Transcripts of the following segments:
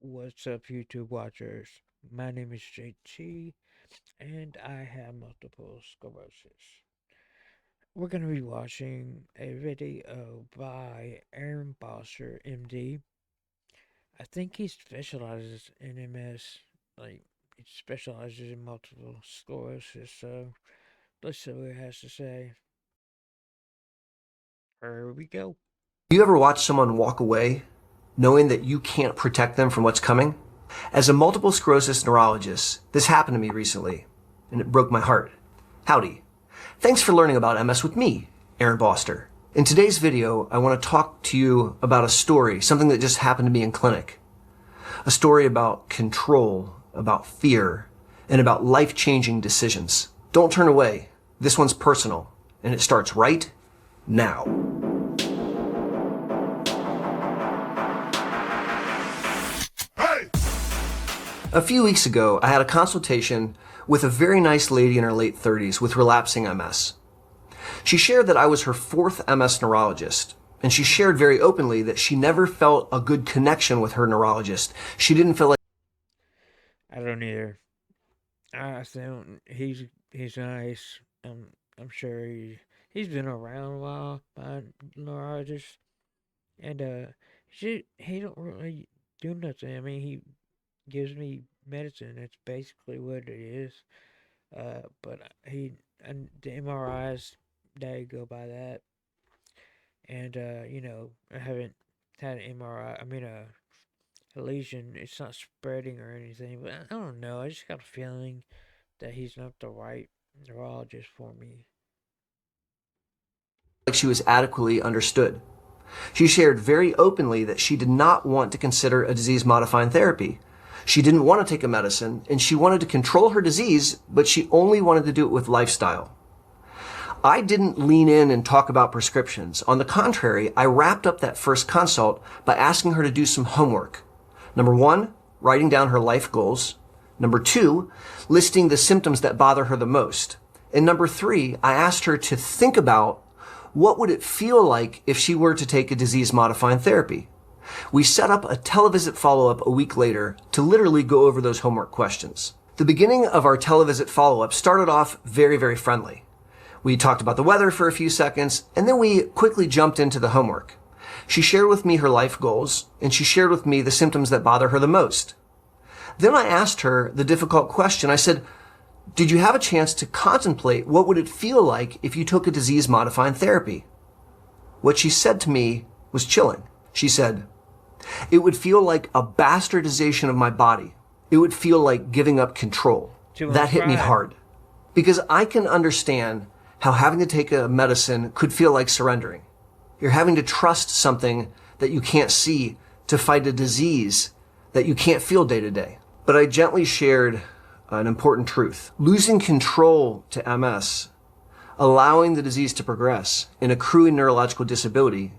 What's up, YouTube watchers? My name is JT, and I have multiple sclerosis. We're going to be watching a video by Aaron Bosser, MD. I think he specializes in MS, like, he specializes in multiple sclerosis, so let's see what he has to say. Here we go. You ever watch someone walk away knowing that you can't protect them from what's coming? As a multiple sclerosis neurologist, this happened to me recently, and it broke my heart. Howdy. Thanks for learning about MS with me, Aaron Boster. In today's video, I want to talk to you about a story, something that just happened to me in clinic. A story about control, about fear, and about life-changing decisions. Don't turn away. This one's personal, and it starts right now. A few weeks ago, I had a consultation with a very nice lady in her late 30s with relapsing MS. She shared that I was her fourth MS neurologist, and she shared very openly that she never felt a good connection with her neurologist. She didn't feel like I don't either. I think he's nice. I'm sure he's been around a while, my neurologist, and he don't really do nothing. I mean, he gives me medicine. That's basically what it is. But he and the MRIs they go by that, and I haven't had an MRI. I mean a lesion. It's not spreading or anything, but I don't know. I just got a feeling that he's not the right neurologist for me. she was adequately understood. She shared very openly that she did not want to consider a disease-modifying therapy. She didn't want to take a medicine, and she wanted to control her disease, but she only wanted to do it with lifestyle. I didn't lean in and talk about prescriptions. On the contrary, I wrapped up that first consult by asking her to do some homework. Number one, writing down her life goals. Number two, listing the symptoms that bother her the most. And number three, I asked her to think about what would it feel like if she were to take a disease-modifying therapy. We set up a televisit follow-up a week later to literally go over those homework questions. The beginning of our televisit follow-up started off very, very friendly. We talked about the weather for a few seconds, and then we quickly jumped into the homework. She shared with me her life goals, and she shared with me the symptoms that bother her the most. Then I asked her the difficult question. I said, did you have a chance to contemplate what would it feel like if you took a disease-modifying therapy? What she said to me was chilling. She said, it would feel like a bastardization of my body. It would feel like giving up control. That hit me hard. Because I can understand how having to take a medicine could feel like surrendering. You're having to trust something that you can't see to fight a disease that you can't feel day to day. But I gently shared an important truth. Losing control to MS, allowing the disease to progress, and accruing neurological disability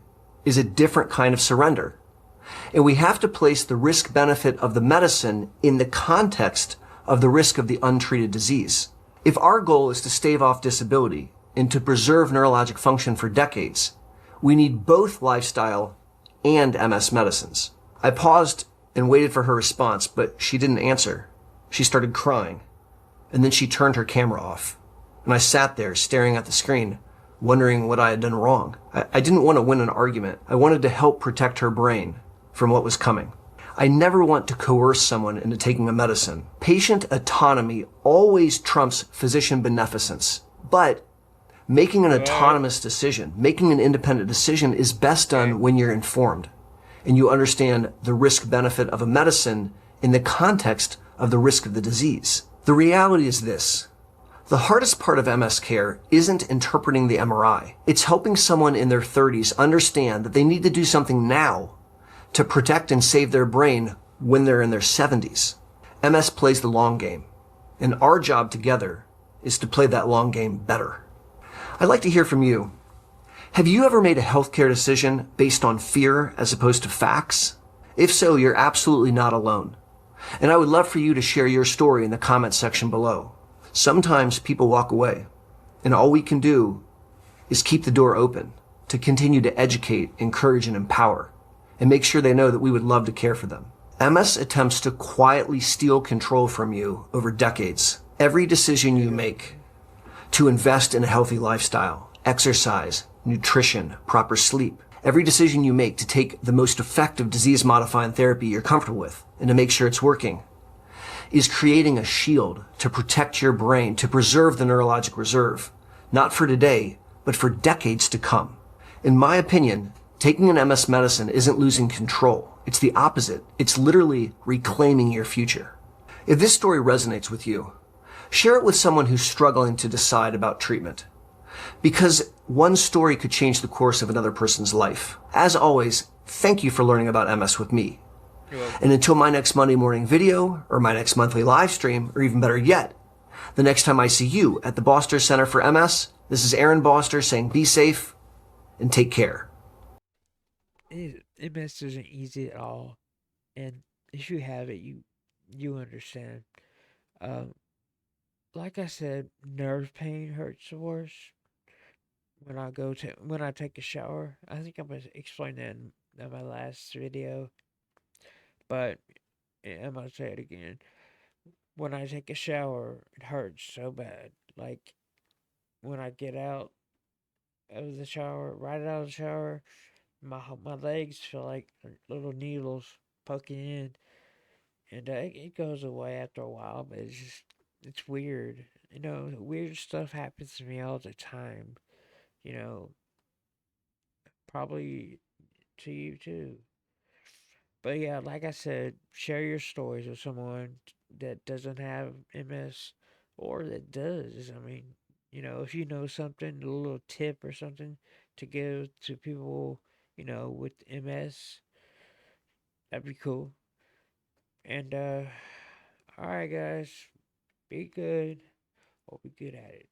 is a different kind of surrender. And we have to place the risk-benefit of the medicine in the context of the risk of the untreated disease. If our goal is to stave off disability and to preserve neurologic function for decades, we need both lifestyle and MS medicines. I paused and waited for her response, but she didn't answer. She started crying, and then she turned her camera off. And I sat there staring at the screen, wondering what I had done wrong. I didn't want to win an argument. I wanted to help protect her brain from what was coming. I never want to coerce someone into taking a medicine. Patient autonomy always trumps physician beneficence. But making an autonomous decision, making an independent decision is best done when you're informed and you understand the risk-benefit of a medicine in the context of the risk of the disease. The reality is this. The hardest part of MS care isn't interpreting the MRI. It's helping someone in their 30s understand that they need to do something now to protect and save their brain when they're in their 70s. MS plays the long game, and our job together is to play that long game better. I'd like to hear from you. Have you ever made a healthcare decision based on fear as opposed to facts? If so, you're absolutely not alone. And I would love for you to share your story in the comments section below. Sometimes people walk away, and all we can do is keep the door open to continue to educate, encourage, and empower, and make sure they know that we would love to care for them. MS attempts to quietly steal control from you over decades. Every decision you Yeah. make to invest in a healthy lifestyle, exercise, nutrition, proper sleep, every decision you make to take the most effective disease-modifying therapy you're comfortable with and to make sure it's working, is creating a shield to protect your brain, to preserve the neurologic reserve, not for today, but for decades to come. In my opinion, taking an MS medicine isn't losing control. It's the opposite. It's literally reclaiming your future. If this story resonates with you, share it with someone who's struggling to decide about treatment. Because one story could change the course of another person's life. As always, thank you for learning about MS with me. You're And welcome. until my next Monday morning video, or my next monthly live stream, or even better yet, the next time I see you at the Boster Center for MS, this is Aaron Boster saying be safe and take care. MS isn't easy at all, and if you have it, you understand. Um, like I said, nerve pain hurts the worst when I take a shower. I think I was explaining that in my last video, but I'm gonna say it again. When I take a shower, it hurts so bad. Like when I get out of the shower, right out of the shower, my legs feel like little needles poking in, and it goes away after a while. But it's weird. Weird stuff happens to me all the time. You know, probably to you too. But yeah, like I said, share your stories with someone that doesn't have MS or that does. I mean, if you know something, a little tip or something to give to people, with MS, that'd be cool. And all right, guys, be good or be good at it.